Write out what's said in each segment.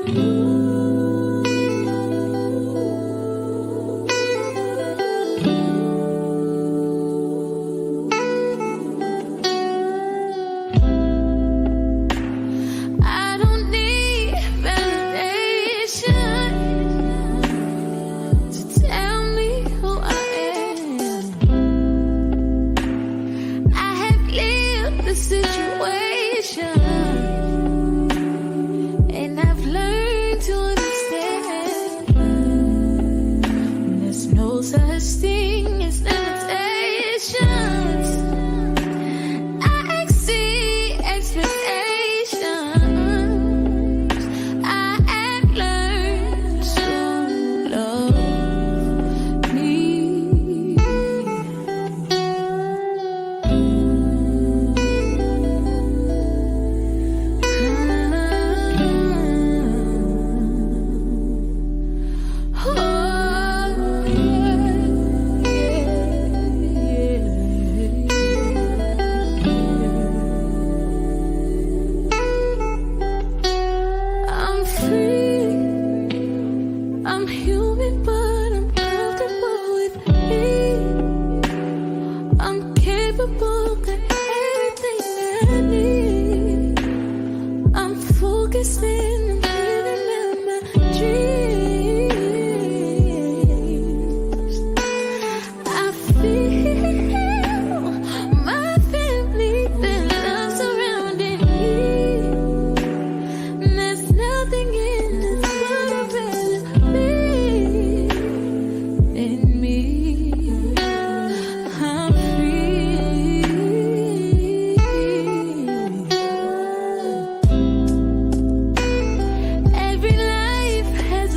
I don't need validation to tell me who I am. I have lived the situation, and I've learned to understand there's no such thing as limitations. I exceed expectations. I have learned to love me. I'm free, I'm human, but I'm comfortable with me. I'm capable, got everything I need. I'm focused and I'm living out my dreams. I feel my family, their love surrounding me. There's nothing in this world better than me. I'm free. Every life has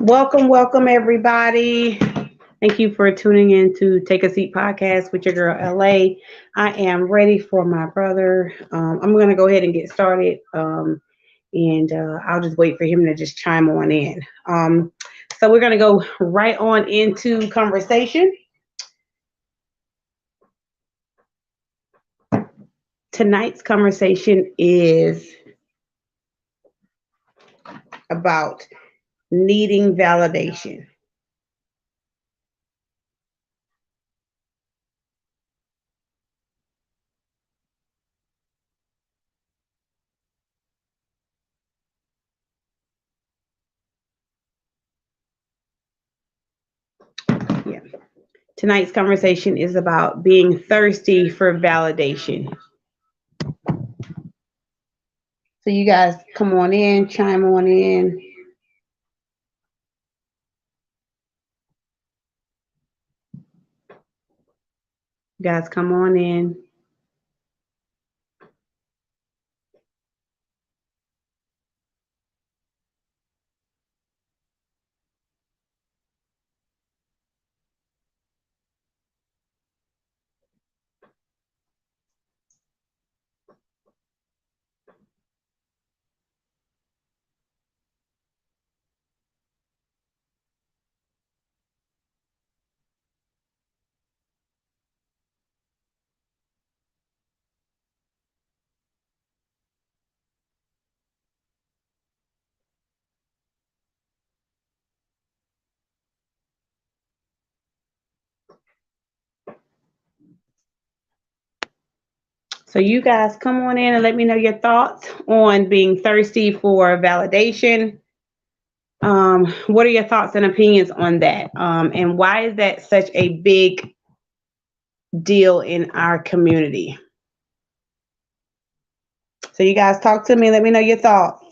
Welcome, welcome, everybody. Thank you for tuning in to Take a Seat podcast with your girl LA. I am ready for my brother. I'm going to go ahead and get started, and I'll just wait for him to just chime on in. So we're going to go right on into conversation. Tonight's conversation is about needing validation. Yeah. Tonight's conversation is about being thirsty for validation. So you guys come on in, chime on in. You guys come on in. So you guys come on in and let me know your thoughts on being thirsty for validation. What are your thoughts and opinions on that? And why is that such a big deal in our community? So you guys talk to me. Let me know your thoughts.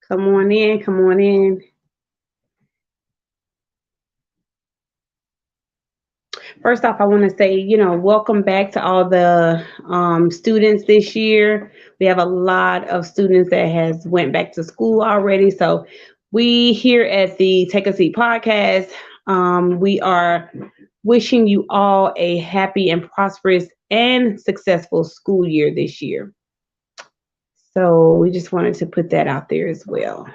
Come on in. Come on in. First off, I want to say, welcome back to all the students this year. We have a lot of students that has went back to school already. So we here at the Take a Seat podcast, we are wishing you all a happy and prosperous and successful school year this year. So we just wanted to put that out there as well.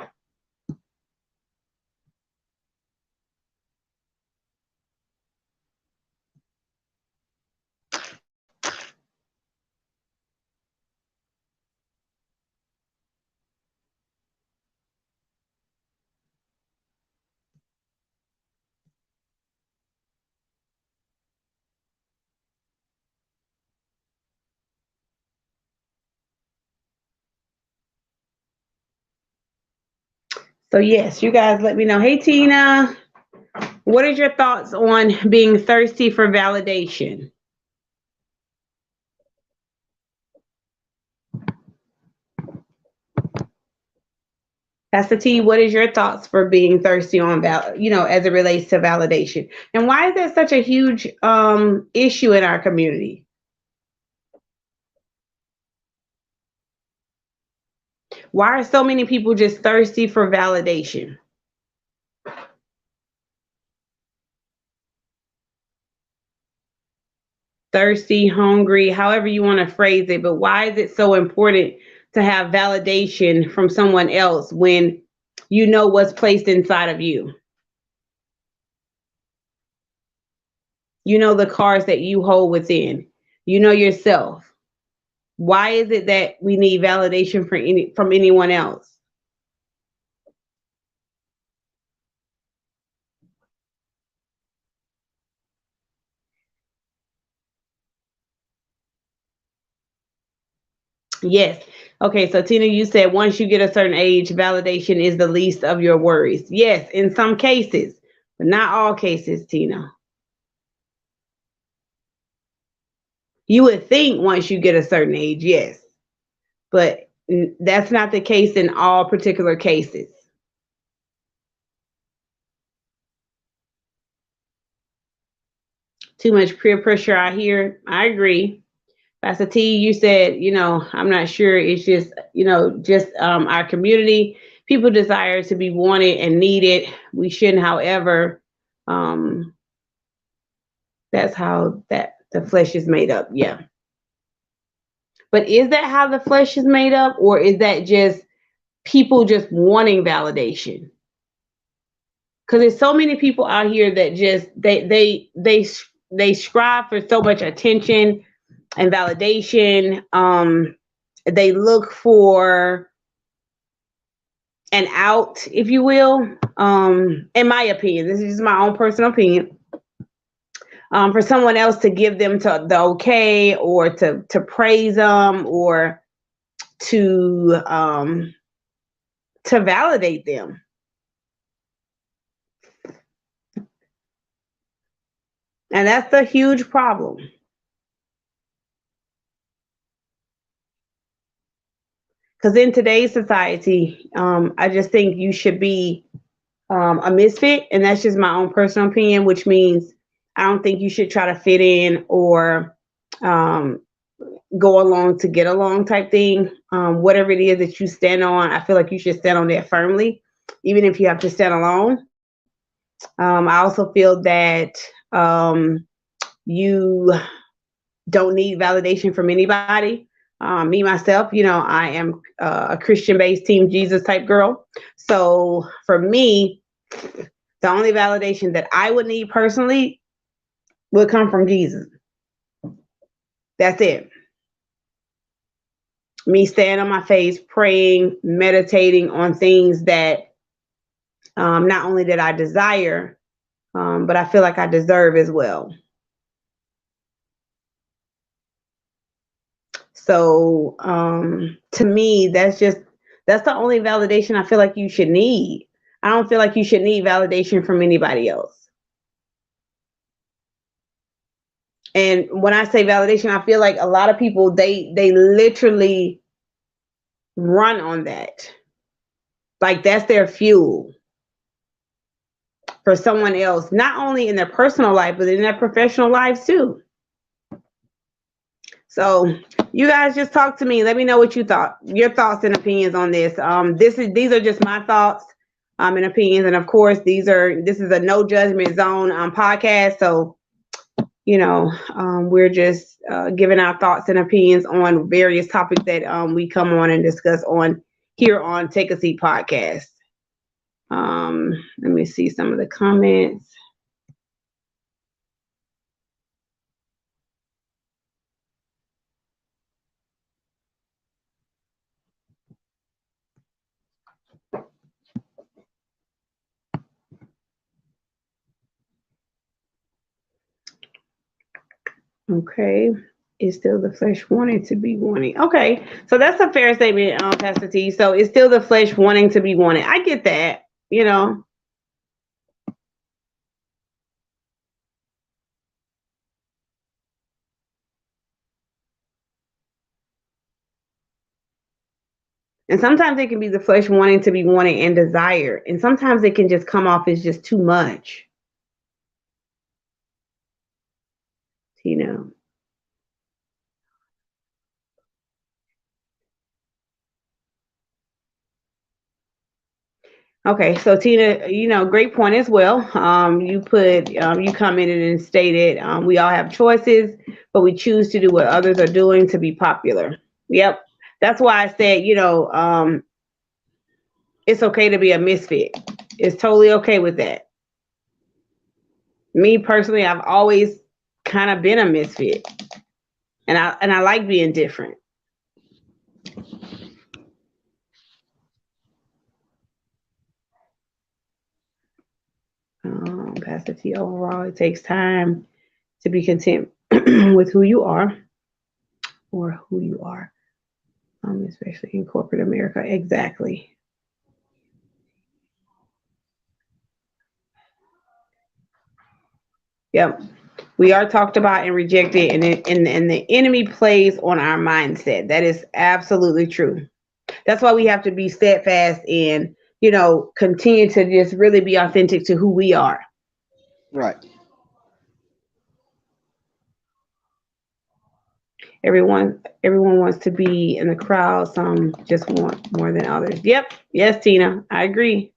So yes, you guys let me know. Hey Tina, what is your thoughts on being thirsty for validation? Pastor T, what is your thoughts for being thirsty on as it relates to validation? And why is that such a huge issue in our community? Why are so many people just thirsty for validation? Thirsty, hungry, however you want to phrase it, but why is it so important to have validation from someone else when you know what's placed inside of you? You know the cards that you hold within. You know yourself. Why is it that we need validation from anyone else? Yes. Okay, so Tina, you said once you get a certain age, validation is the least of your worries. Yes, in some cases. but not all cases, Tina. You would think once you get a certain age, yes, but that's not the case in all particular cases. Too much peer pressure out here. I agree. Pastor T, you said, I'm not sure. It's just, just our community. People desire to be wanted and needed. We shouldn't, however, um, that's how that the flesh is made up. Yeah. But is that how the flesh is made up, or is that just people just wanting validation? Because there's so many people out here that just they strive for so much attention and validation. They look for an out, if you will. In my opinion, this is just my own personal opinion. For someone else to give them the okay, or to praise them, or to validate them. And that's a huge problem. Because in today's society, I just think you should be a misfit. And that's just my own personal opinion, which means I don't think you should try to fit in, or um, go along to get along type thing. Whatever it is that you stand on, I feel like you should stand on that firmly, even if you have to stand alone. I also feel that you don't need validation from anybody. Me myself, I am a Christian-based Team Jesus type girl. So for me, the only validation that I would need personally would come from Jesus. That's it. Me staying on my face, praying, meditating on things that not only that I desire, but I feel like I deserve as well. So to me, that's the only validation I feel like you should need. I don't feel like you should need validation from anybody else. And when I say validation, I feel like a lot of people, they literally run on that. Like that's their fuel for someone else, not only in their personal life, but in their professional lives too. So you guys just talk to me. Let me know what you thought, your thoughts and opinions on this. These are just my thoughts and opinions. And of course, this is a no judgment zone podcast. So, we're just giving our thoughts and opinions on various topics that we come on and discuss on here on Take a Seat podcast. Let me see some of the comments. Okay. It's still the flesh wanting to be wanting. Okay. So that's a fair statement, Pastor T. So it's still the flesh wanting to be wanted. I get that, And sometimes it can be the flesh wanting to be wanted and desired. And sometimes it can just come off as just too much, you know. Okay, so Tina, great point as well. You commented and stated, we all have choices, but we choose to do what others are doing to be popular. Yep, that's why I said, it's okay to be a misfit. It's totally okay with that. Me personally, I've always kind of been a misfit, and I like being different. Pastor T, overall, it takes time to be content with who you are, or who you are, especially in corporate America. Exactly. Yep. We are talked about and rejected, and the enemy plays on our mindset. That is absolutely true. That's why we have to be steadfast and, continue to just really be authentic to who we are. Right. Everyone wants to be in the crowd. Some just want more than others. Yep. Yes, Tina. I agree.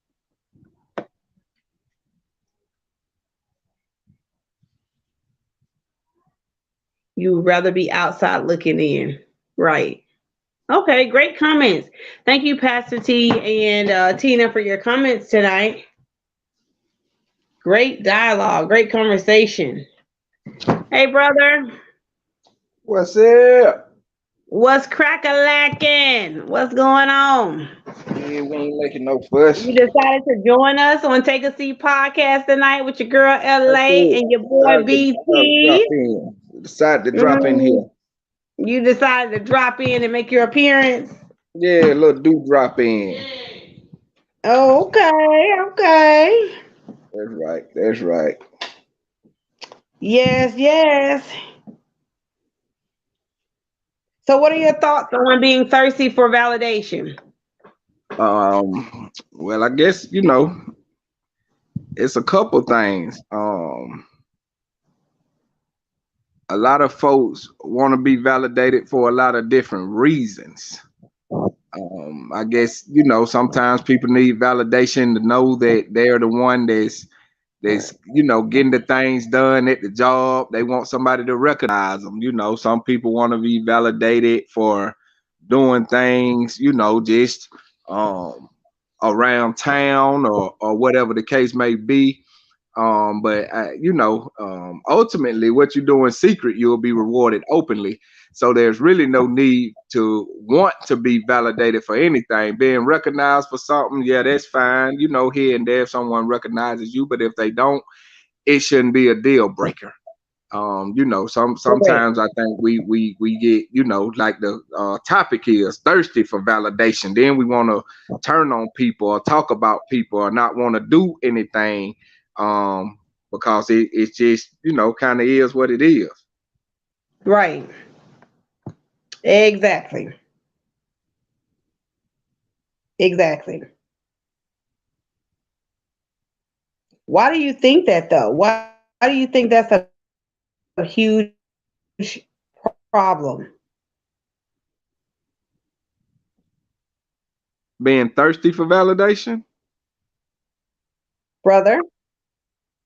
You would rather be outside looking in. Right. Okay, great comments. Thank you, Pastor T and Tina, for your comments tonight. Great dialogue, great conversation. Hey, brother, What's up? what's crack a lacking? What's going on? Yeah, we ain't making no fuss. You decided to join us on Take a Seat podcast tonight with your girl I LA did. and your boy Drop BT. in. Decided to drop in Mhm. here. You decided to drop in and make your appearance. Yeah, a little do drop in. Oh, okay, okay. That's right. That's right. Yes, yes. So, what are your thoughts on being thirsty for validation? Well, I guess it's a couple things. A lot of folks want to be validated for a lot of different reasons. I guess sometimes people need validation to know that they're the one that's getting the things done at the job. They want somebody to recognize them. Some people want to be validated for doing things, just um around town or whatever the case may be. But ultimately, what you do in secret, you'll be rewarded openly. So there's really no need to want to be validated for anything. Being recognized for something, yeah, that's fine. Here and there, if someone recognizes you, but if they don't, it shouldn't be a deal breaker. Correct. Sometimes I think we get like the topic is thirsty for validation. Then we want to turn on people or talk about people or not want to do anything um, because it's just kind of is what it is. Right. Exactly. Exactly. Why do you think that though? Why do you think that's a huge problem, Being thirsty for validation. brother?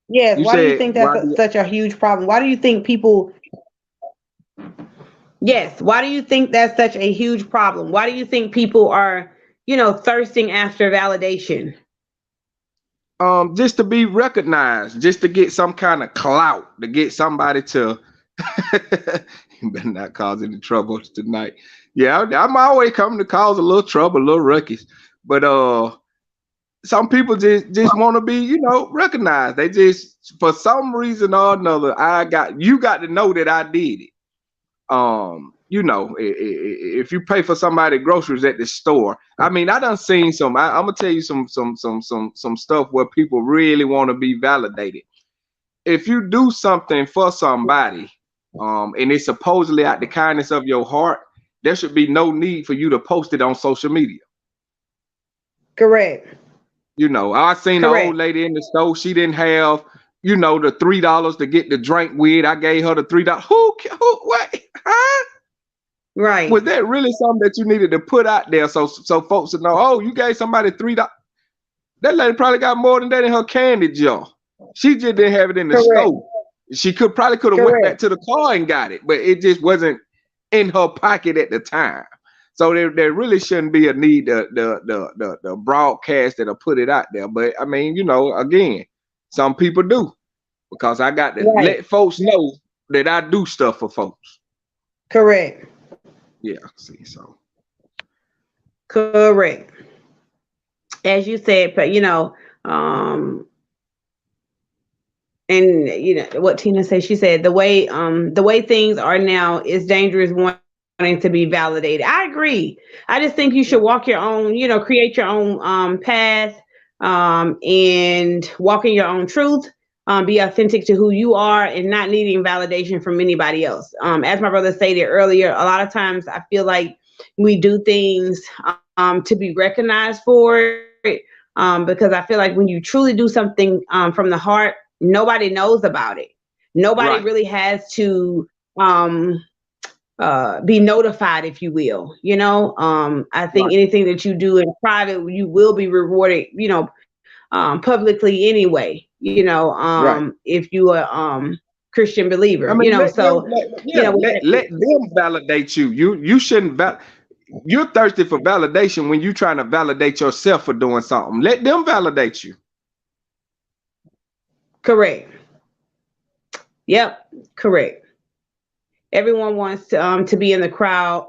Yes. You Why do you said think why that's do such a huge problem? Why do you think people? Yes. Why do you think that's such a huge problem? Why do you think people are, thirsting after validation? just to be recognized, just to get some kind of clout, to get somebody to you better not cause any trouble tonight. Yeah, I'm always coming to cause a little trouble, a little ruckus. But some people just want to be, recognized. They just for some reason or another, you got to know that I did it. If you pay for somebody groceries at the store, I mean, I done seen some. I'm gonna tell you some stuff where people really want to be validated. If you do something for somebody, and it's supposedly out the kindness of your heart, there should be no need for you to post it on social media. Correct. I seen an old Correct. lady in the store. She didn't have, the $3 to get the drink with. I gave her the $3. Who what? Huh? Was Right. that really something that you needed to put out there so folks would know? Oh, you gave somebody $3. That lady probably got more than that in her candy jar. She just didn't have it in the Correct. store. She could have went back Correct. to the car and got it, but it just wasn't in her pocket at the time. So there really shouldn't be a need the broadcast that will put it out there. But I mean, again, some people do because I got to Right. let folks know that I do stuff for folks. Correct. Yeah, see, so Correct. As you said, but um, and what Tina said. She said the way things are now is dangerous. Wanting to be validated. I agree. I just think you should walk your own. Create your own path, and walk in your own truth. be authentic to who you are and not needing validation from anybody else. As my brother stated earlier, a lot of times I feel like we do things to be recognized for it, because I feel like when you truly do something from the heart, nobody knows about it. Nobody Right. really has to be notified, if you will. I think Right. anything that you do in private, you will be rewarded, publicly anyway. Right. If you are Christian believer, I mean, so we let them validate you. You shouldn't you're thirsty for validation when you're trying to validate yourself for doing something. Let them validate you. correct. Yep, correct. Everyone wants to be in the crowd.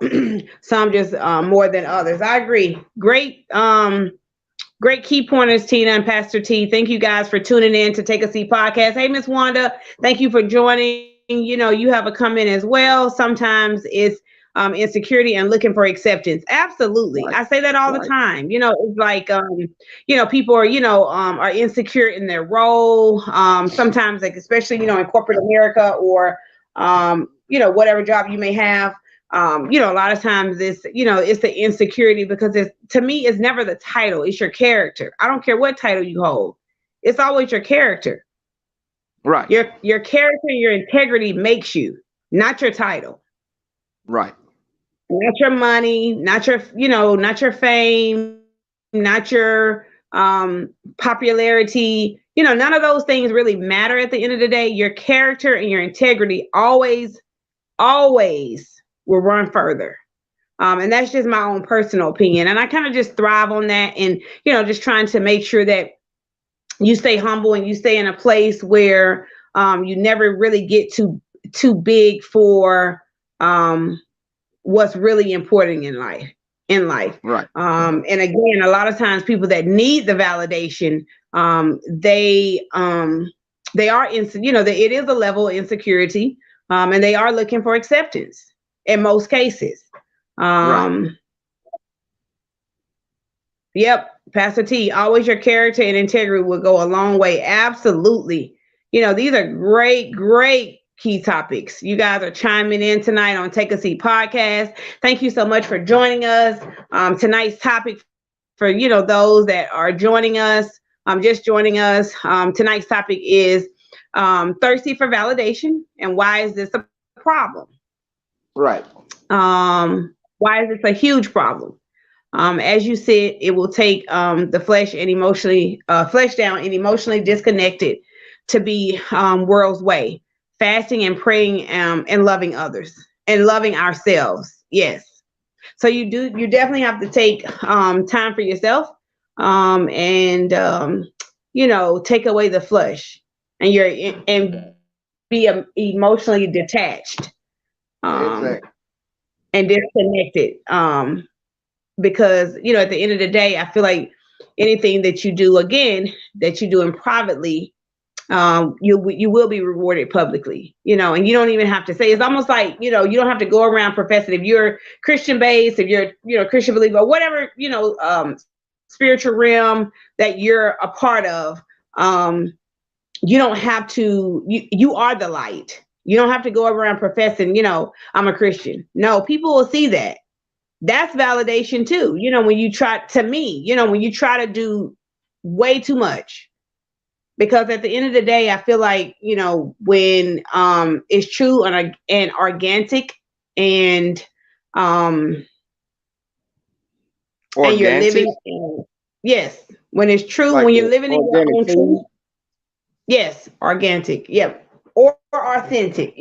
Some just more than others. I agree. Great key pointers, Tina and Pastor T. Thank you guys for tuning in to Take a Seat podcast. Hey, Miss Wanda, thank you for joining. You have a comment as well. Sometimes it's insecurity and looking for acceptance. Absolutely. Right. I say that all the Right. time. It's like, people are, are insecure in their role. Sometimes, like, especially, in corporate America or, whatever job you may have. A lot of times it's the insecurity because to me, it's never the title, it's your character. I don't care what title you hold. It's always your character. Right. Your character, your integrity makes you, not your title, Right. not your money, not your fame, not your popularity. None of those things really matter at the end of the day. Your character and your integrity always will run further. And that's just my own personal opinion. And I kind of just thrive on that, and, just trying to make sure that you stay humble and you stay in a place where you never really get too big for what's really important in life. Right. And again, a lot of times people that need the validation, they are it is a level of insecurity, and they are looking for acceptance in most cases. Right. Yep, Pastor T, always your character and integrity will go a long way. Absolutely. These are great key topics. You guys are chiming in tonight on Take a Seat podcast. Thank you so much for joining us. Tonight's topic for, those that are joining us, just joining us. Tonight's topic is thirsty for validation, and why is this a problem? Right. Why is this a huge problem? As you said, it will take the flesh down and emotionally disconnected to be world's way, fasting and praying and loving others and loving ourselves. Yes. So you definitely have to take time for yourself, and take away the flesh and be emotionally detached Exactly. and disconnected. Because at the end of the day, I feel like anything that you do in privately, you will be rewarded publicly, and you don't even have to say. It's almost like, you don't have to go around professing. If you're Christian based, if you're Christian believer, or whatever, spiritual realm that you're a part of, you don't have to. You are the light. You don't have to go around professing, I'm a Christian. No, people will see that. That's validation too. When you try to do way too much, because at the end of the day, I feel like, when it's true and organic, and and you're Organic. living yes, when it's true, Like when you're living in your organic own food. truth. Yes, organic. Yep. Or authentic.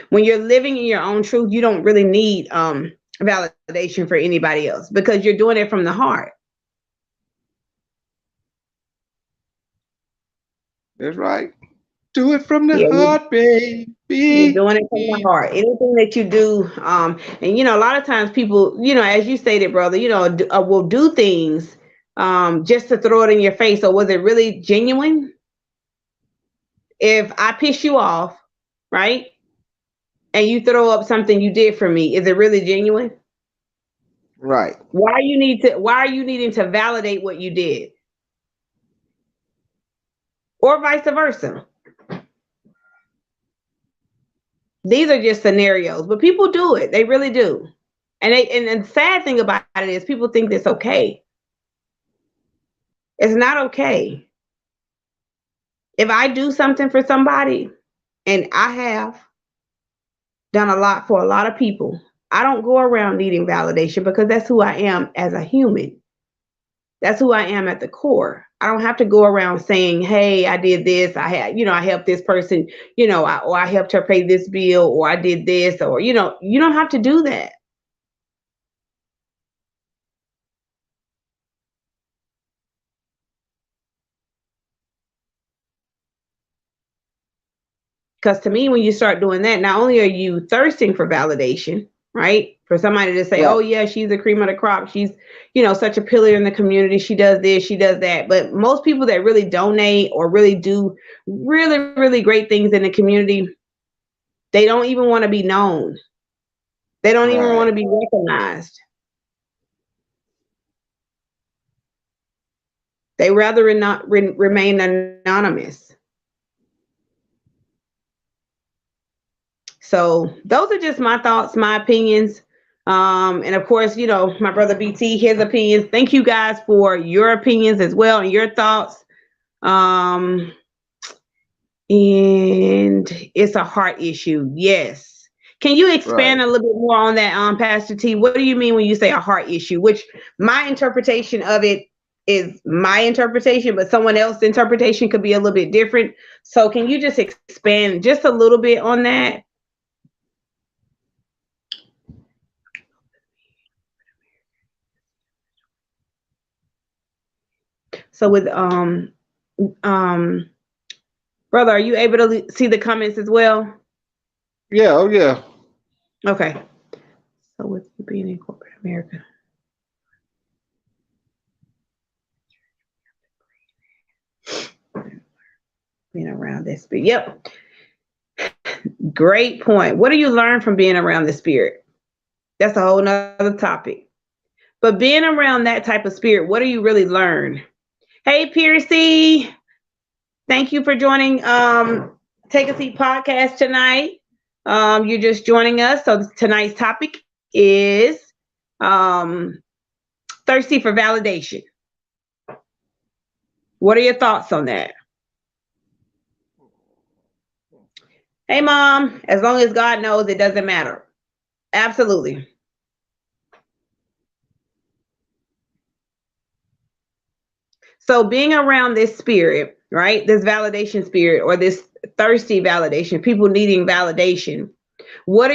When you're living in your own truth, you don't really need validation for anybody else, because you're doing it from the heart. That's right. Do it from the Yeah, heart, you're baby. doing it from the heart. Anything that you do, and a lot of times people, as you stated, brother, will do things just to throw it in your face. So was it really genuine? If I piss you off, right, and you throw up something you did for me, is it really genuine? Right. Why are you needing to validate what you did, or vice versa? These are just scenarios, but people do it. They really do. And the sad thing about it is people think that's okay. It's not okay. If I do something for somebody, and I have done a lot for a lot of people, I don't go around needing validation because that's who I am as a human. That's who I am at the core. I don't have to go around saying, "Hey, I did this. I had, I helped this person, or I helped her pay this bill, or I did this, or you don't have to do that." Because to me, when you start doing that, not only are you thirsting for validation, right? For somebody to say, Right. "Oh yeah, she's the cream of the crop. She's, such a pillar in the community. She does this, she does that." But most people that really donate or really do really, really great things in the community, they don't even want to be known. They don't even Right. want to be recognized. They rather not remain anonymous. So those are just my thoughts, my opinions. And of course, my brother BT, his opinions. Thank you guys for your opinions as well and your thoughts. Um, and it's a heart issue. Yes. Can you Right. expand a little bit more on that, Pastor T? What do you mean when you say a heart issue? Which my interpretation of it is my interpretation, but someone else's interpretation could be a little bit different. So can you just expand just a little bit on that? So with um brother, are you able to see the comments as well? Yeah. Oh yeah. Okay. So with you being in corporate America, being around this spirit. Yep. Great point. What do you learn from being around the spirit? That's a whole nother topic. But being around that type of spirit, what do you really learn? Hey Piercy, thank you for joining Take a Seat podcast tonight. You're just joining us. So tonight's topic is um thirsty for validation. What are your thoughts on that? Hey, mom, as long as God knows, it doesn't matter. Absolutely. So being around this spirit, right? This validation spirit or this thirsty validation, people needing validation. What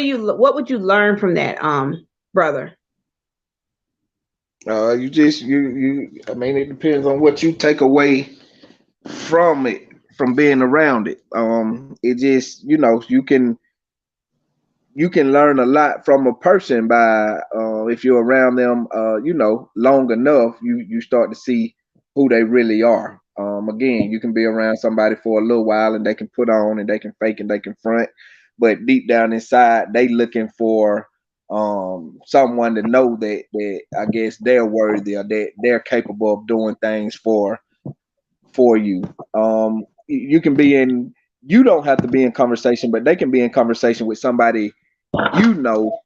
would you learn from that, brother? You just you. I mean, it depends on what you take away from it, from being around it. It just you can learn a lot from a person by if you're around them long enough, you start to see who they really are. Again, you can be around somebody for a little while and they can put on and they can fake and they can front, but deep down inside they looking for someone to know that I guess they're worthy or that they're capable of doing things for you. You can be in, you don't have to be in conversation, but they can be in conversation with somebody you know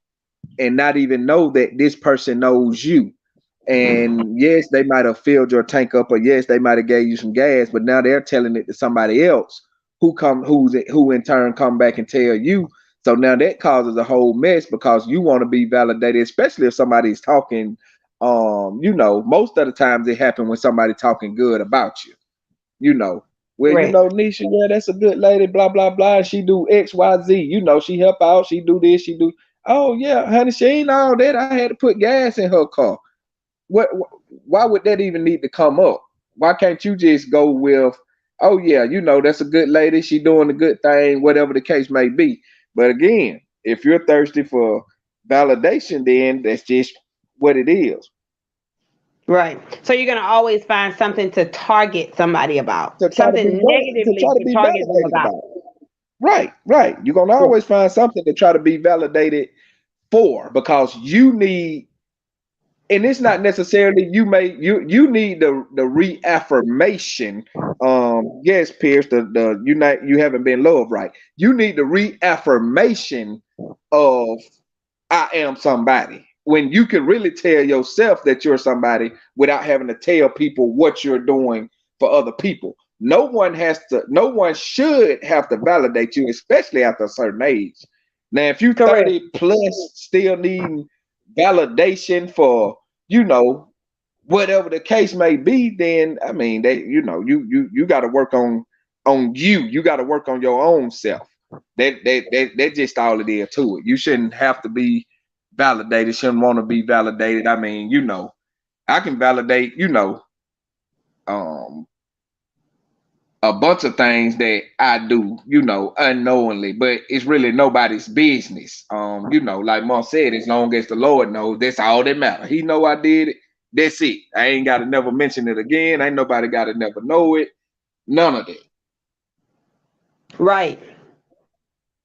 and not even know that this person knows you. And yes, they might have filled your tank up, or yes, they might have gave you some gas, but now they're telling it to somebody else who in turn come back and tell you. So now that causes a whole mess because you want to be validated, especially if somebody's talking. Most of the times it happens when somebody talking good about you. you know. Well, Right. Nisha, yeah, that's a good lady, blah, blah, blah. She do X, Y, Z. She help out, she do this, she do. Oh, yeah, honey, she ain't all that. I had to put gas in her car. Why would that even need to come up? Why can't you just go with, oh, yeah, that's a good lady. She doing a good thing, whatever the case may be. But again, if you're thirsty for validation, then that's just what it is. Right. So you're gonna always find something to target somebody about, To try to be something to try negatively to to be target them validated about. about. Right, right. You're gonna always find something to try to be validated for because you need and it's not necessarily you need the reaffirmation. Yes, Pierce, the you haven't been loved right. You need the reaffirmation of I am somebody. When you can really tell yourself that you're somebody without having to tell people what you're doing for other people. No one should have to validate you, especially after a certain age. Now, if you Correct. 30 plus still needing validation for, whatever the case may be, then I mean, you got to work on you. You got to work on your own self. That's just all it is to it. You shouldn't have to be validated. Shouldn't want to be validated. I mean, I can validate, um, a bunch of things that I do, unknowingly, but it's really nobody's business. Like Mom said, as long as the Lord knows, that's all that matters. He know I did it. That's it. I ain't got to never mention it again. Ain't nobody got to never know it. None of that. Right.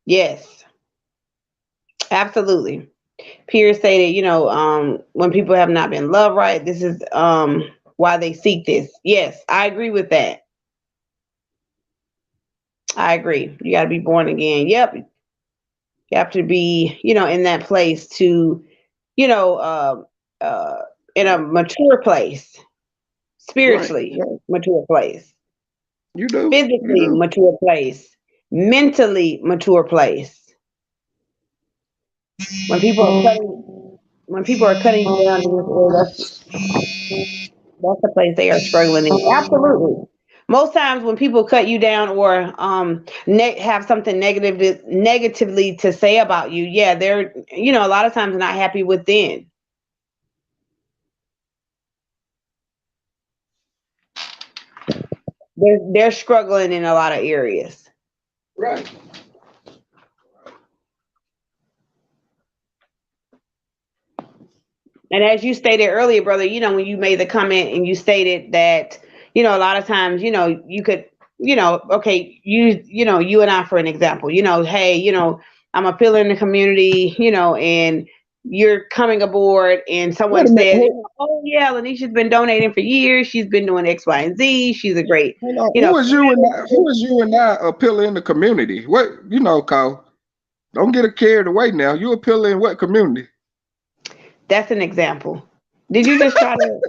Yes. Absolutely. Pierce stated, when people have not been loved right, this is why they seek this. Yes, I agree with that. I agree. You got to be born again. Yep. You have to be, in that place to, in a mature place, spiritually Right. mature place, You do. physically mature place, mentally mature place. When people are cutting you down in this area, that's the place they are struggling in. Absolutely. Most times when people cut you down or have something negatively to say about you, yeah, they're a lot of times not happy within. They're struggling in a lot of areas. Right. And as you stated earlier, brother, when you made the comment and you stated that, a lot of times, you could, okay, you and I, for an example, hey, I'm a pillar in the community, and you're coming aboard and someone said, oh yeah, Lanisha's been donating for years. She's been doing X, Y, and Z. She's a great, Who is you and I a pillar in the community? What, Kyle? Don't get it carried away now. You a pillar in what community? That's an example. Did you just try to?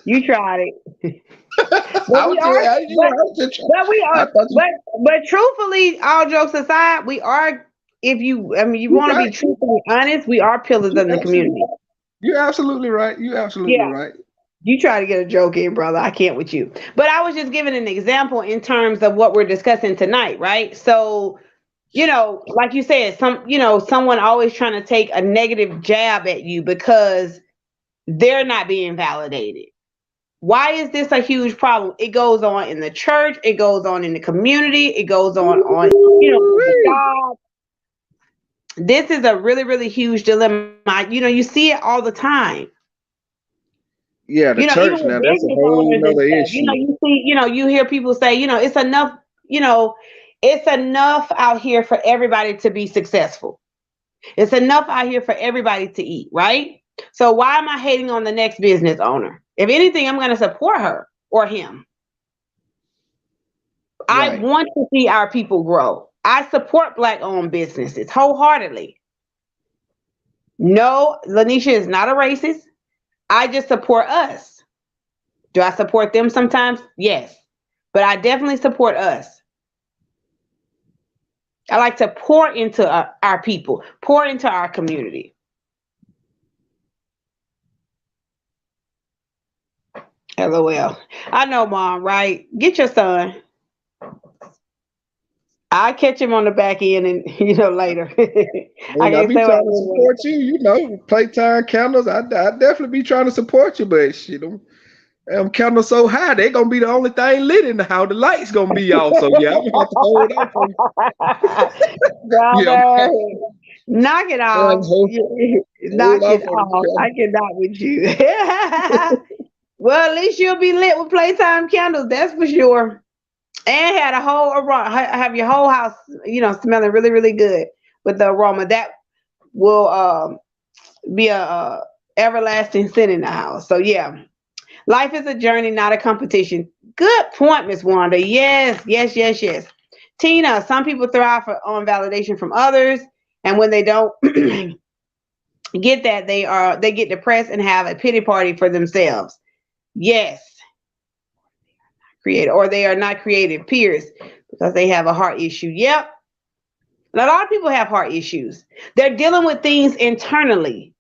You tried it. But truthfully, all jokes aside, we are. If you want to be truthfully honest, we are pillars in the community. You're absolutely right. You're absolutely right. You try to get a joke in, brother. I can't with you. But I was just giving an example in terms of what we're discussing tonight, right? So, like you said, someone always trying to take a negative jab at you because they're not being validated. Why is this a huge problem? It goes on in the church. It goes on in the community. It goes on, the job. This is a really, really huge dilemma. You see it all the time. Yeah, the church now, that's a whole nother issue. You hear people say, it's enough, it's enough out here for everybody to be successful. It's enough out here for everybody to eat, right? So why am I hating on the next business owner? If anything, I'm going to support her or him. Right. I want to see our people grow. I support Black-owned businesses wholeheartedly. No, Lanisha is not a racist. I just support us. Do I support them sometimes? Yes. But I definitely support us. I like to pour into our people, pour into our community. LOL. I know, Mom, right? Get your son. I catch him on the back end and later. I be trying to support you, playtime candles. I definitely be trying to support you, but shit, them candles so high, they gonna be the only thing lit in the house. The lights gonna be off, so yeah, I'm gonna have to hold on. Knock it off. Knock it off. I cannot with you. Well, at least you'll be lit with playtime candles, that's for sure. And had a whole aroma, have your whole house, smelling really, really good with the aroma. That will be a Everlasting sin in the house. So yeah, life is a journey, not a competition. Good point, Miss Wanda. Yes, yes, yes, yes. Tina, some people thrive on validation from others, and when they don't get that, they get depressed and have a pity party for themselves. Yes, creative, or they are not creative peers because they have a heart issue. Yep. And a lot of people have heart issues. They're dealing with things internally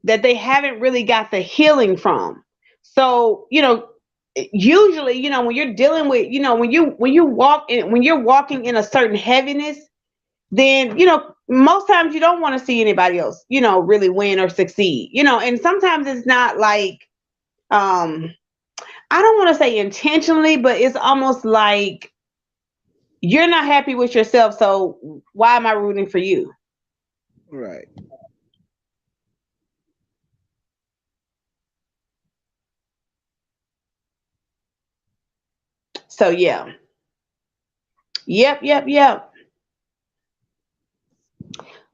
that they haven't really got the healing from. So, usually, when you're dealing with, when you're walking in a certain heaviness, then, most times you don't want to see anybody else, really win or succeed, and sometimes it's not like, I don't want to say intentionally, but it's almost like you're not happy with yourself. So why am I rooting for you? Right. So yeah. Yep, yep, yep.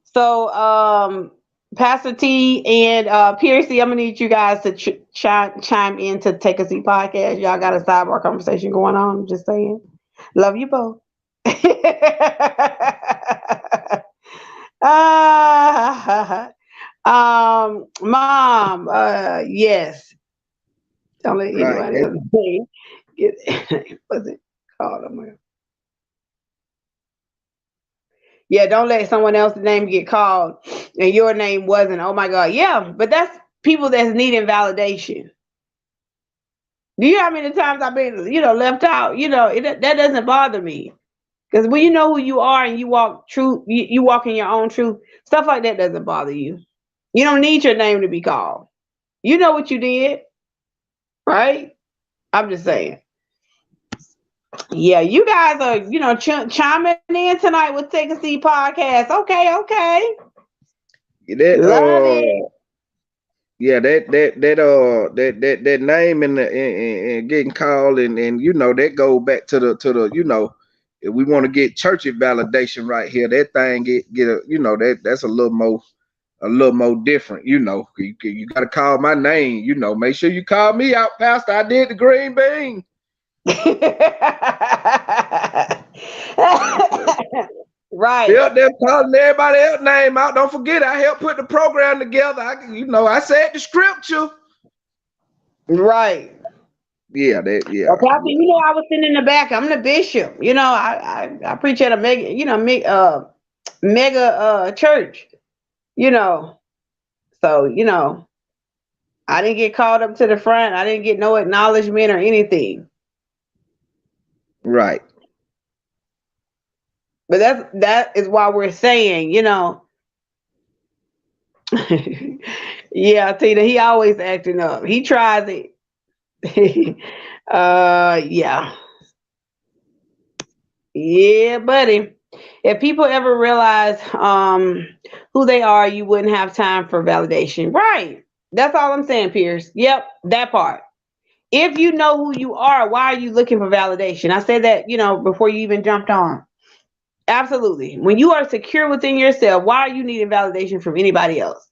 So Pastor T and Piercy, I'm gonna need you guys to chime in to Take a Seat podcast. Y'all got a sidebar conversation going on. Just saying. Love you both. Mom, yes. Don't let Right. anybody else get what's it called? Oh my God. Yeah, don't let someone else's name get called and your name wasn't. Oh my God. Yeah, but that's people that's needing validation. Do you know how many times I've been, left out? That doesn't bother me. Because when you know who you are and you walk true, you walk in your own truth, stuff like that doesn't bother you. You don't need your name to be called. You know what you did, right? I'm just saying. Yeah, you guys are, chiming in tonight with Take a Seat podcast. Okay, okay. That Love it. yeah, that name and getting called and that go back to the if we want to get churchy validation right here, that thing get a that's a little more different. You got to call my name. Make sure you call me out, Pastor. I did the green bean. Right. They're calling everybody else name out. Don't forget, I helped put the program together. I said the scripture. Right. Yeah, Well, Pastor, I was sitting in the back. I'm the bishop. I preach at a mega church. So I didn't get called up to the front. I didn't get no acknowledgement or anything. Right. But that is why we're saying, yeah, Tina, he always acting up. He tries it. Yeah. Yeah, buddy. If people ever realize who they are, you wouldn't have time for validation. Right. That's all I'm saying, Pierce. Yep, that part. If you know who you are, why are you looking for validation? I said that, before you even jumped on. Absolutely. When you are secure within yourself, why are you needing validation from anybody else?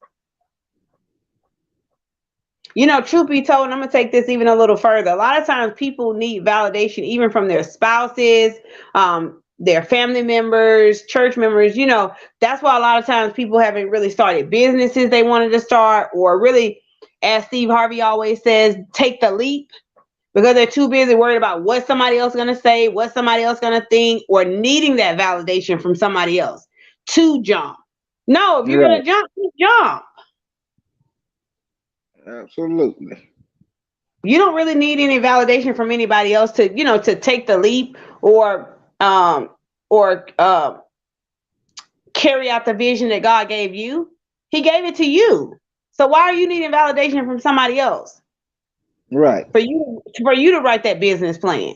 Truth be told, and I'm going to take this even a little further. A lot of times people need validation even from their spouses, their family members, church members. That's why a lot of times people haven't really started businesses they wanted to start, or really, as Steve Harvey always says, take the leap, because they're too busy worried about what somebody else is going to say, what somebody else is going to think, or needing that validation from somebody else to jump. No, if you're going to jump, you jump. Absolutely. You don't really need any validation from anybody else to, to take the leap or carry out the vision that God gave you. He gave it to you. So why are you needing validation from somebody else? Right. For you to write that business plan.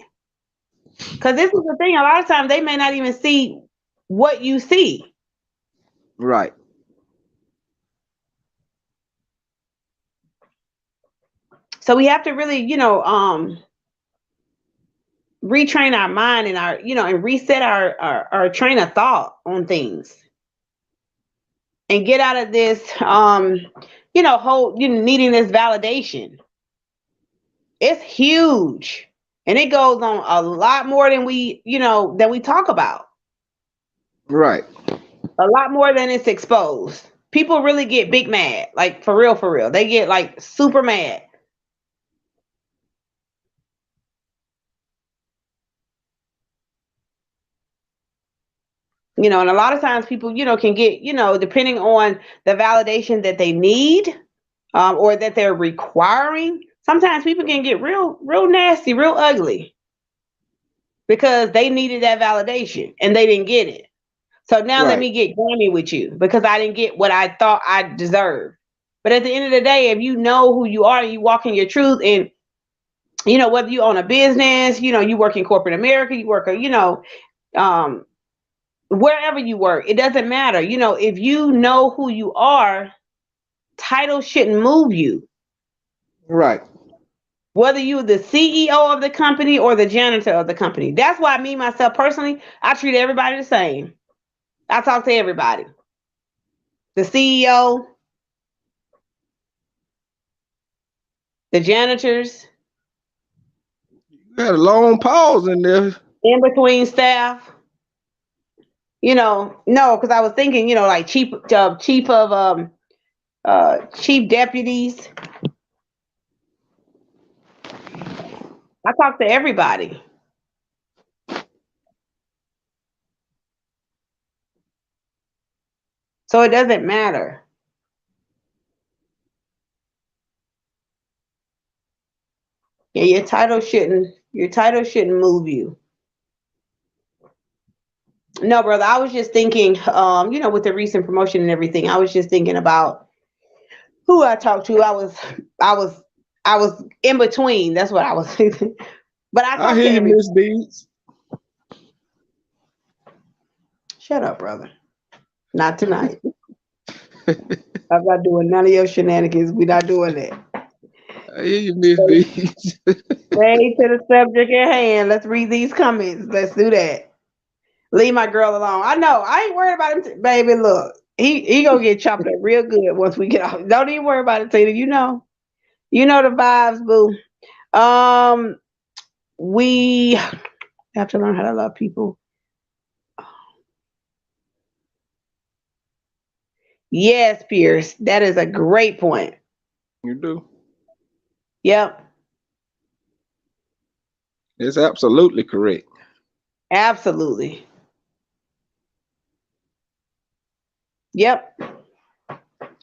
Because this is the thing, a lot of times they may not even see what you see. Right. So we have to really, retrain our mind and and reset our train of thought on things. And get out of this, needing this validation. It's huge. And it goes on a lot more than we talk about. Right. A lot more than it's exposed. People really get big mad, like for real, for real. They get like super mad. And a lot of times people, can get, depending on the validation that they need, or that they're requiring, sometimes people can get real, real nasty, real ugly because they needed that validation and they didn't get it. So now let Right. me get grimy with you because I didn't get what I thought I deserved. But at the end of the day, if you know who you are, you walk in your truth, and whether you own a business, you work in corporate America, you work, um, wherever you work, it doesn't matter. If you know who you are, title shouldn't move you. Right. Whether you're the CEO of the company or the janitor of the company. That's why me, myself, personally, I treat everybody the same. I talk to everybody. The CEO, the janitors, You had a long pause in there. in between staff. No, because I was thinking, like chief deputies. I talk to everybody. So it doesn't matter. Yeah, your title shouldn't move you. No, brother, I was just thinking, with the recent promotion and everything, I was just thinking about who I talked to. I was in between. That's what I was thinking. But I I talked hear to you, everybody. Miss Beats. Shut up, brother. Not tonight. I'm not doing none of your shenanigans. We're not doing that. I hear you, Miss Beats. Stay to the subject at hand. Let's read these comments. Let's do that. Leave my girl alone. I know. I ain't worried about him, baby. Look, he gonna get chopped up real good once we get off. Don't even worry about it, Tina. You know the vibes, boo. We have to learn how to love people. Yes, Pierce. That is a great point. You do. Yep. It's absolutely correct. Absolutely. Yep.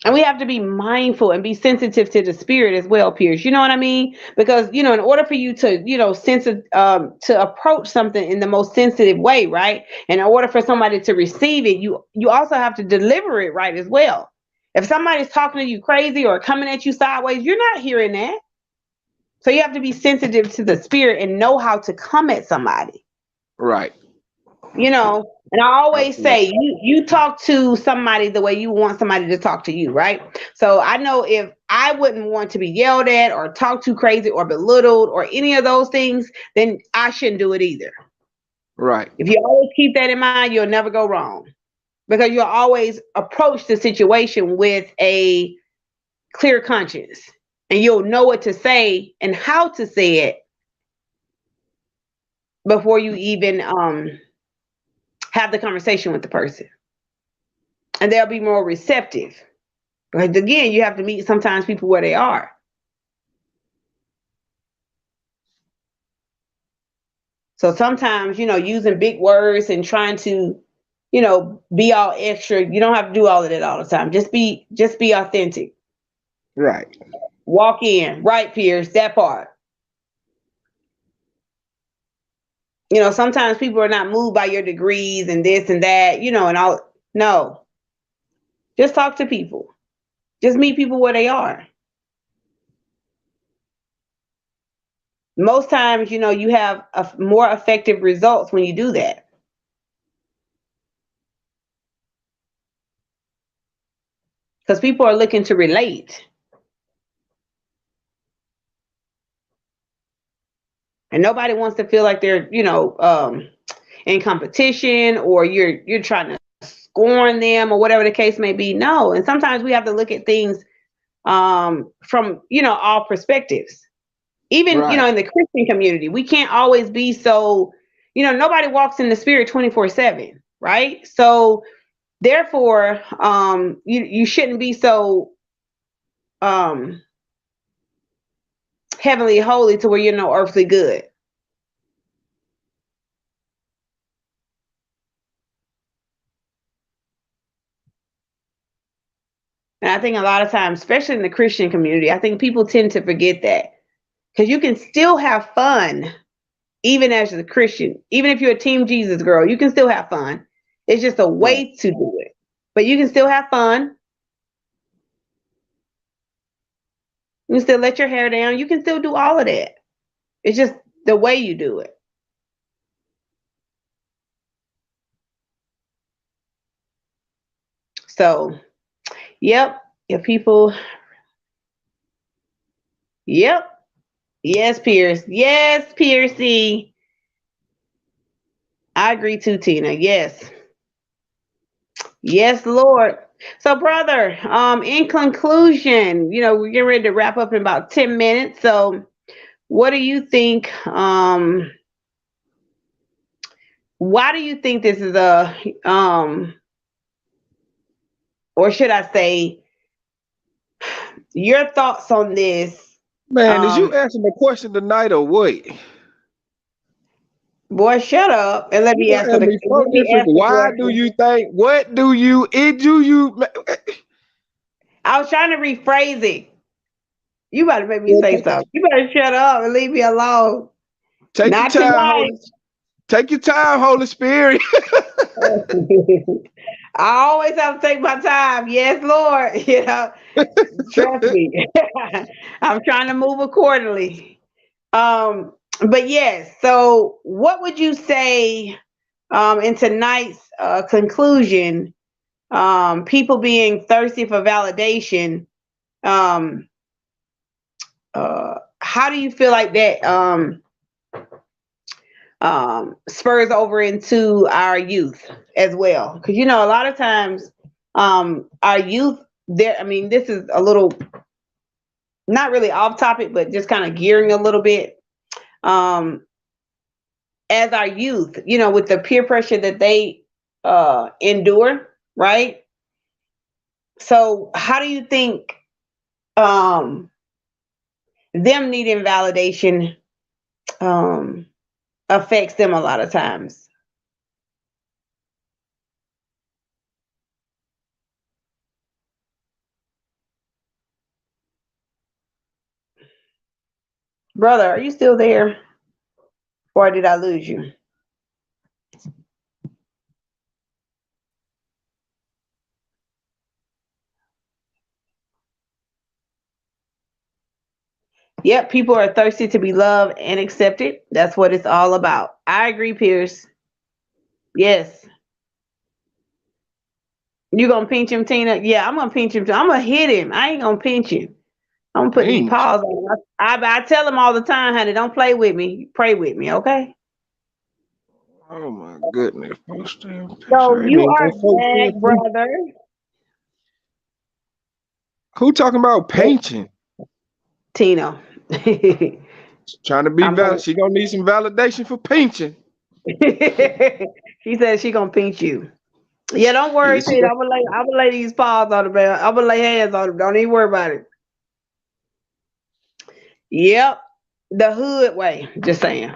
And we have to be mindful and be sensitive to the spirit as well, Pierce. You know what I mean? Because, in order for you to, to approach something in the most sensitive way, right? And in order for somebody to receive it, you also have to deliver it right as well. If somebody's talking to you crazy or coming at you sideways, you're not hearing that. So you have to be sensitive to the spirit and know how to come at somebody. Right. And I always say you talk to somebody the way you want somebody to talk to you, right? So I know if I wouldn't want to be yelled at or talked to crazy or belittled or any of those things, then I shouldn't do it either. Right. If you always keep that in mind, you'll never go wrong because you'll always approach the situation with a clear conscience and you'll know what to say and how to say it before you even have the conversation with the person. And they'll be more receptive. But again, you have to meet sometimes people where they are. So sometimes, using big words and trying to, be all extra, you don't have to do all of that all the time. Just be authentic. Right. Walk in, right, Pierce, that part. Sometimes people are not moved by your degrees and this and that, and all. No. Just talk to people. Just meet people where they are. Most times, you have more effective results when you do that. Because people are looking to relate. And nobody wants to feel like they're, in competition or you're trying to scorn them or whatever the case may be. No. And sometimes we have to look at things from, all perspectives. Even, Right. in the Christian community, we can't always be so, nobody walks in the spirit 24/7, right? So therefore, you shouldn't be so um heavenly holy to where you're no earthly good. And I think a lot of times, especially in the Christian community, I think people tend to forget that, because you can still have fun even as a Christian. Even if you're a Team Jesus girl, you can still have fun. It's just a Right. way to do it. But you can still have fun. You can still let your hair down. You can still do all of that. It's just the way you do it. So, yep. If people, yep. Yes, Pierce. Yes, Piercy. I agree too, Tina. Yes. Yes, Lord. So, brother, in conclusion, we're getting ready to wrap up in about 10 minutes. So, what do you think? Why do you think this is or should I say, your thoughts on this? Man, is you answering the question tonight or what? Boy, shut up and let You me gonna answer ask the me four let me different. ask the Why do question. you think? What do you? It do you? I was trying to rephrase it. You better make me Yeah, say something. You better shut up and leave me alone. take your Not time, tonight. Holy. Take your time, Holy Spirit. I always have to take my time. Yes, Lord. Trust me. I'm trying to move accordingly. But yes, so what would you say in tonight's conclusion? People being thirsty for validation. Um, how do you feel like that spurs over into our youth as well? Because a lot of times our youth, there. I mean, this is a little not really off topic, but just kind of gearing a little bit. Um, as our youth, with the peer pressure that they endure, right? So, how do you think um, them needing validation um, affects them a lot of times? Brother, are you still there, or did I lose you? Yep, people are thirsty to be loved and accepted. That's what it's all about. I agree, Pierce. Yes. You gonna pinch him, Tina? Yeah, I'm gonna pinch him. I'm gonna hit him. I ain't gonna pinch him. I'm gonna put these Ain't. paws on him. I tell him all the time, honey, don't play with me. Pray with me, okay? Oh my goodness. Post damn So picture. I ain't you even are know folks still back, brother. who talking about painting? Tino. Trying to be I'm valid. gonna. She gonna need some validation for painting. She said she gonna pinch you. Yeah, don't Yeah, worry, she Tina. gonna, I'm gonna lay these paws on him, man. I'm gonna lay hands on him. Don't even worry about it. Yep. The hood way. Just saying.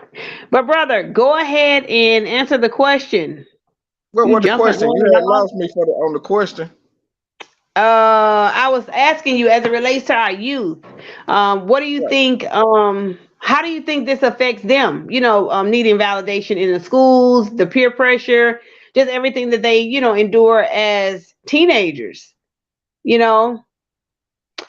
But brother, go ahead and answer the question. what You was the jumping question? on You and had off. lost me for the on the question. I was asking you as it relates to our youth. What do you Right. think? How do you think this affects them? Needing validation in the schools, the peer pressure, just everything that they, endure as teenagers. You know,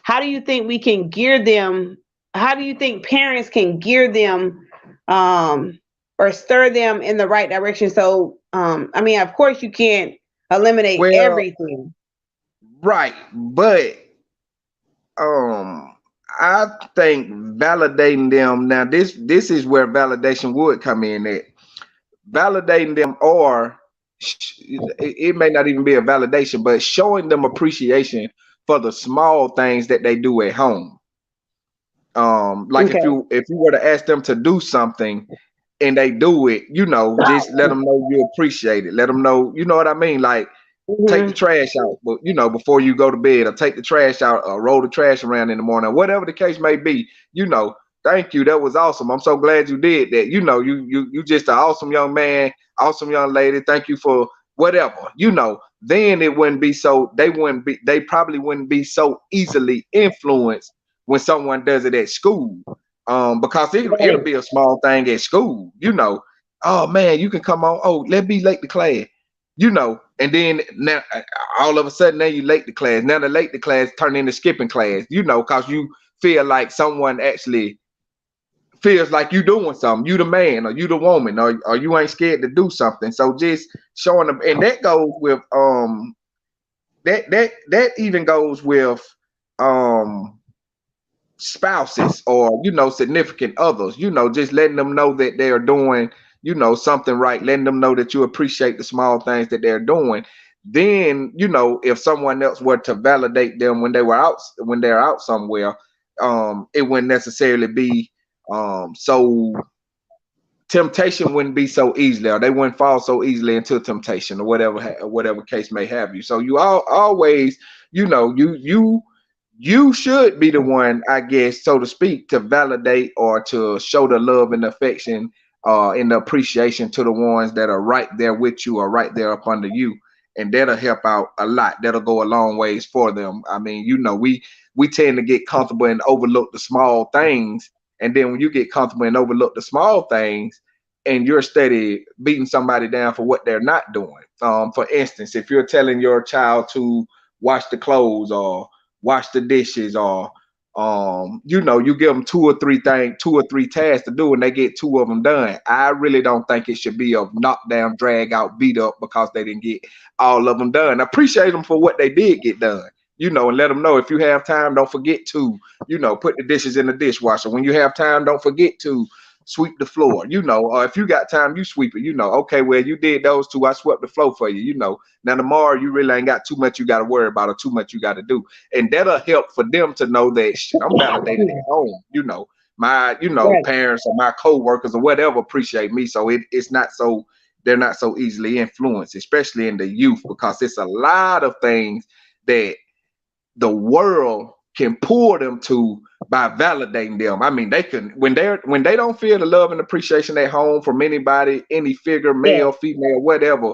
how do you think we can gear them? How do you think parents can gear them, or stir them in the right direction? So, I mean, of course, you can't eliminate Well, everything. right, but um I think validating them now this is where validation would come in at. Validating them or it may not even be a validation, but showing them appreciation for the small things that they do at home. Like Okay. if you were to ask them to do something and they do it, just let them know you appreciate it. Let them know, you know what I mean? Like take the Mhm. trash out, but before you go to bed, or take the trash out, or roll the trash around in the morning, whatever the case may be. Thank you. That was awesome. I'm so glad you did that. You just an awesome young man, awesome young lady. Thank you for whatever. Then it wouldn't be so. They probably wouldn't be so easily influenced when someone does it at school. Because it'll Right. be a small thing at school. Oh man, you can come on. Oh, let's be late to class. And then now all of a sudden now you late to class. Now the late to class turn into skipping class, because you feel like someone actually feels like you doing something. You the man, or you the woman, or you ain't scared to do something. So just showing them, and that goes with that even goes with spouses, or significant others, just letting them know that they're doing something right, letting them know that you appreciate the small things that they're doing. Then if someone else were to validate them when they're out somewhere, it wouldn't necessarily be so temptation wouldn't be so easily, or they wouldn't fall so easily into temptation, or whatever case may have you. So you always, you should be the one, I guess, so to speak, to validate or to show the love and affection and the appreciation to the ones that are right there with you, or right there up under you. And that'll help out a lot. That'll go a long ways for them. I mean, we tend to get comfortable and overlook the small things. And then when you get comfortable and overlook the small things, and you're steady beating somebody down for what they're not doing. For instance, if you're telling your child to wash the clothes, or wash the dishes, or you give them two or three tasks to do, and they get two of them done. I really don't think it should be a knockdown, drag out, beat up because they didn't get all of them done. Appreciate them for what they did get done. And let them know, if you have time, don't forget to, put the dishes in the dishwasher. When you have time, don't forget to sweep the floor, or if you got time, you sweep it, okay, well, you did those two, I swept the floor for you, now tomorrow you really ain't got too much you got to worry about, or too much you got to do. And that'll help for them to know that I'm validated at home, my Right. parents or my co-workers or whatever appreciate me. So it's not so, they're not so easily influenced, especially in the youth, because it's a lot of things that the world can pull them to by validating them. I mean, they can, when they don't feel the love and appreciation at home from anybody, any figure, Yeah. male, female, whatever,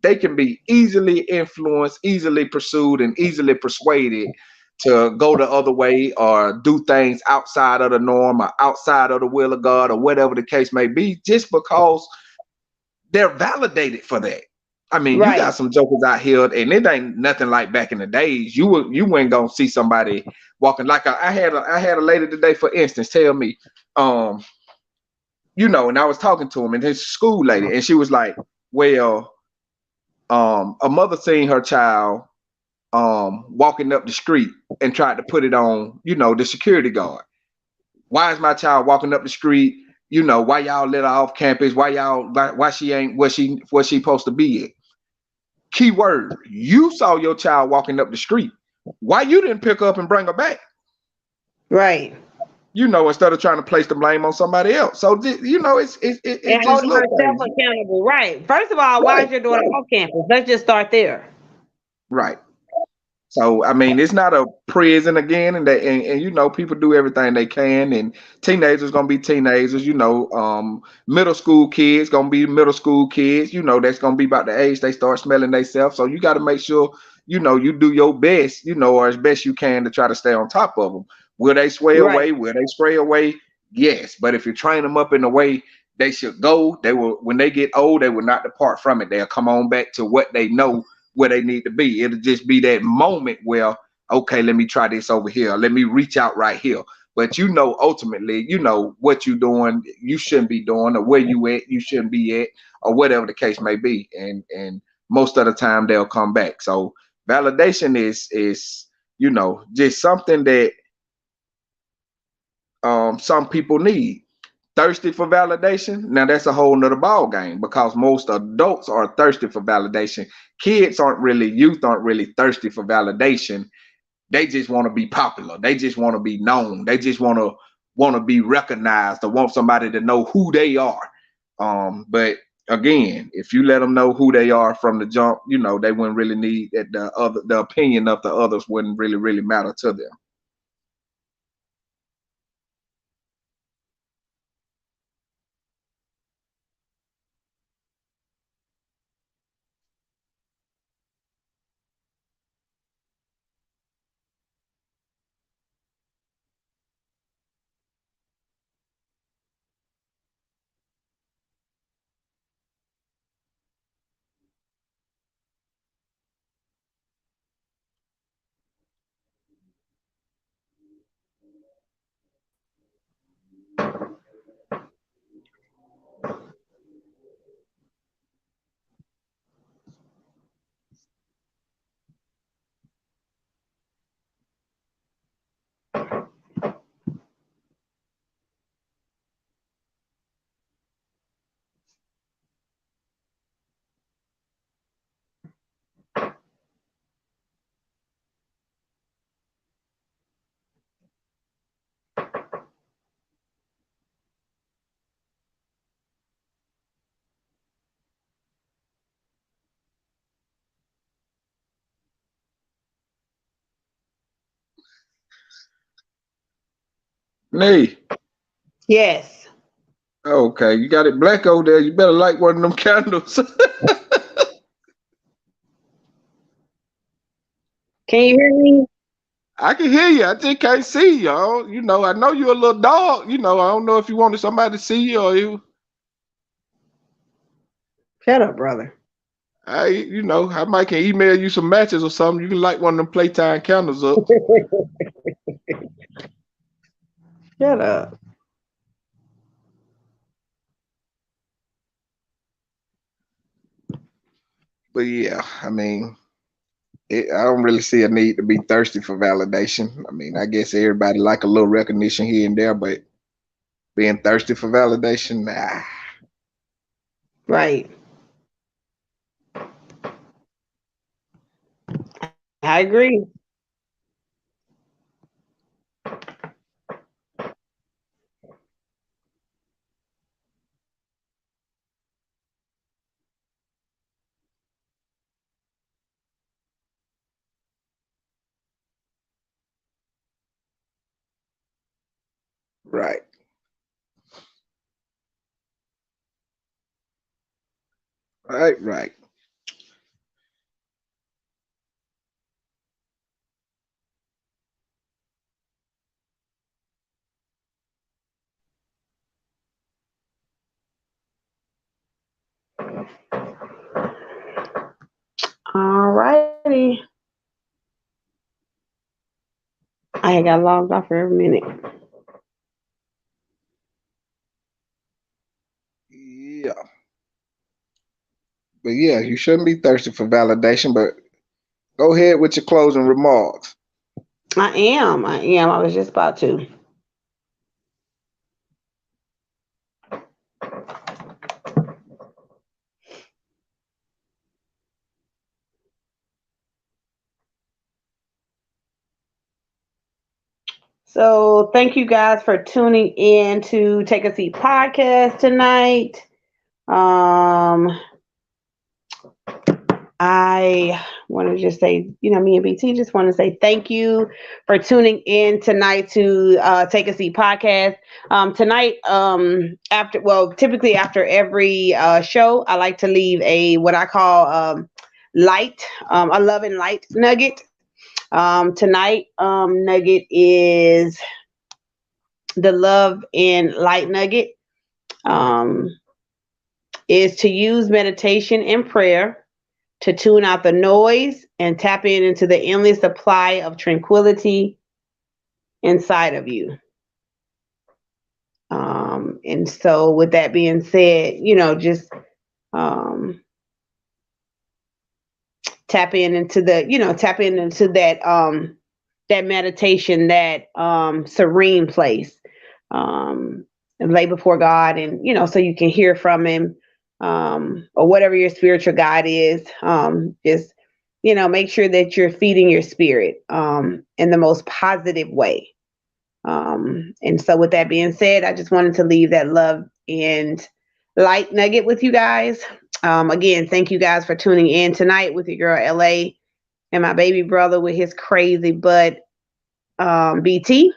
they can be easily influenced, easily pursued, and easily persuaded to go the other way, or do things outside of the norm, or outside of the will of God, or whatever the case may be, just because they're validated for that. I mean, you got Right. some jokers out here, and it ain't nothing like back in the days. You ain't gonna see somebody walking like I had a lady today, for instance, tell me, and I was talking to him, and his school lady, and she was like, well, a mother seen her child walking up the street and tried to put it on, the security guard. Why is my child walking up the street? Why y'all let her off campus? Why she ain't what she supposed to be at? Key word, you saw your child walking up the street. Why you didn't pick up and bring her back? Right. Instead of trying to place the blame on somebody else. So it's And just holding little herself things. accountable. Right. First of all, why Right, is your daughter off campus? Let's just start there. right. So I mean, it's not a prison again, and people do everything they can, and teenagers gonna be teenagers, middle school kids gonna be middle school kids, that's gonna be about the age they start smelling themselves. So you got to make sure, you do your best, or as best you can, to try to stay on top of them. Will they sway Right. away? Will they stray away? Yes, but if you train them up in the way they should go, they will. When they get old, they will not depart from it. They'll come on back to what they know, where they need to be. It'll just be that moment where, okay, let me try this over here. Let me reach out right here. But ultimately, what you're doing, you shouldn't be doing, or where you at, you shouldn't be at, or whatever the case may be. And most of the time they'll come back. So validation is just something that some people need. Thirsty for validation. Now that's a whole nother ball game, because most adults are thirsty for validation. Youth aren't really thirsty for validation. they just want to be popular. They just want to be known. They just want to be recognized, or want somebody to know who they are. But again, if you let them know who they are from the jump, you know, they wouldn't really need that. The opinion of the others wouldn't really matter to them. Nee. Yes. Okay, you got it black over there. You better light one of them candles. Can you hear me? I can hear you. I just can't see y'all. You know, I know you're a little dog. You know, I don't know if you wanted somebody to see you or you. Shut up, brother. You know, I might can email you some matches or something. You can light one of them playtime candles up. Shut up. But yeah, I mean, I don't really see a need to be thirsty for validation. I mean, I guess everybody like a little recognition here and there, but being thirsty for validation, nah. Right. I agree. Right, right. All righty. I had got logged off for every minute. Yeah. But yeah, you shouldn't be thirsty for validation, but go ahead with your closing remarks. I am. I am. I was just about to. So thank you guys for tuning in to Take a Seat podcast tonight. I want to just say, me and BT just want to say thank you for tuning in tonight to Take a Seat podcast. Tonight, typically after every show, I like to leave what I call light, a love and light nugget. Tonight, nugget is the love and light nugget is to use meditation and prayer to tune out the noise and tap into the endless supply of tranquility inside of you. And so with that being said, just tap into that meditation, that serene place, and lay before God, and so you can hear from him, or whatever your spiritual guide is. Just make sure that you're feeding your spirit in the most positive way. And so with that being said, I just wanted to leave that love and light nugget with you guys. Again, thank you guys for tuning in tonight with your girl LA and my baby brother with his crazy butt BT.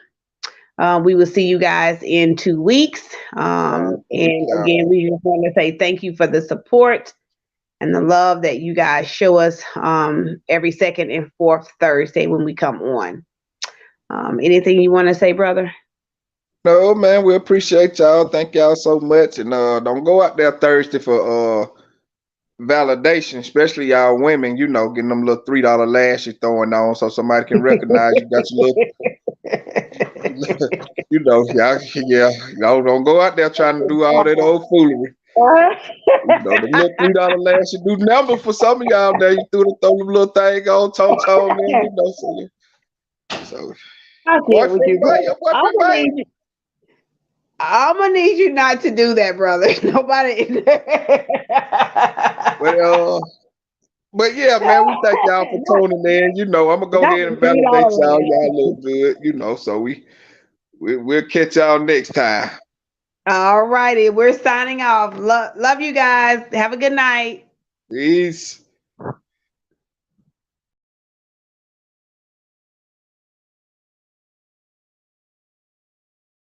We will see you guys in 2 weeks. And again, we just want to say thank you for the support and the love that you guys show us every second and fourth Thursday when we come on. Anything you want to say, brother? No, man, we appreciate y'all. Thank y'all so much. And don't go out there Thursday for validation, especially y'all women, getting them little $3 lashes throwing on so somebody can recognize you got your little y'all don't go out there trying to do all that old foolery. The little $3 lashes do numbers for some of y'all there. You throw them little thing on, man, so I can't with you, brother. I'm gonna need you not to do that, brother. Nobody. But yeah, man, we thank y'all for tuning in. I'm gonna go ahead and validate y'all. Y'all look good, so we'll catch y'all next time. All righty, we're signing off. Love you guys. Have a good night. Peace.